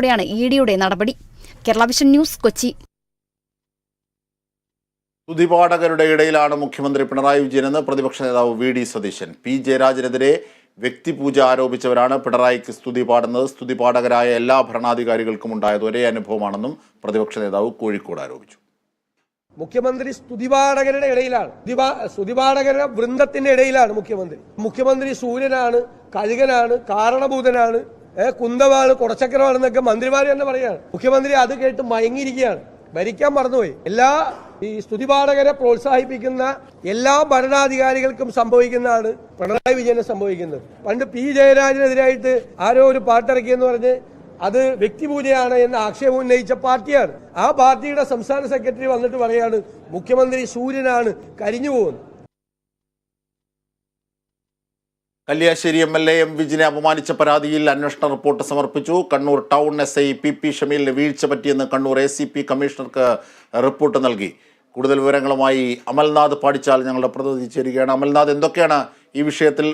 ോടെയാണ് ഇഡിയുടെ നടപടി. Kerala Vision News, Kochi. സ്തുതിപാഠകരുടെ ഇടയിലാണ് മുഖ്യമന്ത്രി പിണറായി വിജയനെന്ന് പ്രതിപക്ഷ നേതാവ് വി ഡി സതീശൻ. പി ജയരാജനെതിരെ വ്യക്തിപൂജ ആരോപിച്ചവരാണ് പിണറായിക്ക് സ്തുതി പാടുന്നത്. സ്തുതിപാഠകരായ എല്ലാ ഭരണാധികാരികൾക്കും ഉണ്ടായത് ഒരേ അനുഭവമാണെന്നും പ്രതിപക്ഷ നേതാവ് കോഴിക്കോട് ആരോപിച്ചു. മുഖ്യമന്ത്രി സ്തുതിപാഠകരുടെ ഇടയിലാണ്, സ്തുതിപാഠകരുടെ വൃന്ദത്തിന്റെ ഇടയിലാണ് മുഖ്യമന്ത്രി സൂര്യനാണ്, കഴുകനാണ്, കാരണഭൂതനാണ്, കുന്തവാണ്, കൊടച്ചക്രമാണെന്നൊക്കെ മന്ത്രിമാർ തന്നെ പറയാണ്. മുഖ്യമന്ത്രി അത് കേട്ട് മയങ്ങിയിരിക്കുകയാണ്, ഭരിക്കാൻ മറന്നുപോയി. ഈ സ്തുതിപാഠകരെ പ്രോത്സാഹിപ്പിക്കുന്ന എല്ലാ ഭരണാധികാരികൾക്കും സംഭവിക്കുന്നതാണ് പിണറായി വിജയന് സംഭവിക്കുന്നത്. പണ്ട് പി ജയരാജനെതിരായിട്ട് ആരോ ഒരു പാട്ടിറക്കിയെന്ന് പറഞ്ഞ് അത് വ്യക്തിപൂജയാണ് എന്ന ആക്ഷേപം ഉന്നയിച്ച പാർട്ടിയാണ്. ആ പാർട്ടിയുടെ സംസ്ഥാന സെക്രട്ടറി വന്നിട്ട് പറയാണ് മുഖ്യമന്ത്രി സൂര്യനാണ്, കരിഞ്ഞു പോകുന്നത്. കല്യാശ്ശേരി MLA എം വിജിനെ അപമാനിച്ച പരാതിയിൽ അന്വേഷണ റിപ്പോർട്ട് സമർപ്പിച്ചു. കണ്ണൂർ ടൗൺ SI PP ഷമീലിന് വീഴ്ച പറ്റിയെന്ന് കണ്ണൂർ ACP കമ്മീഷണർക്ക് റിപ്പോർട്ട് നൽകി. കൂടുതൽ വിവരങ്ങളുമായി അമൽനാഥ് പാടിച്ചാൽ ഞങ്ങളുടെ പ്രതിനിധി ചേരുകയാണ്. അമൽനാഥ്, എന്തൊക്കെയാണ് ഈ വിഷയത്തിൽ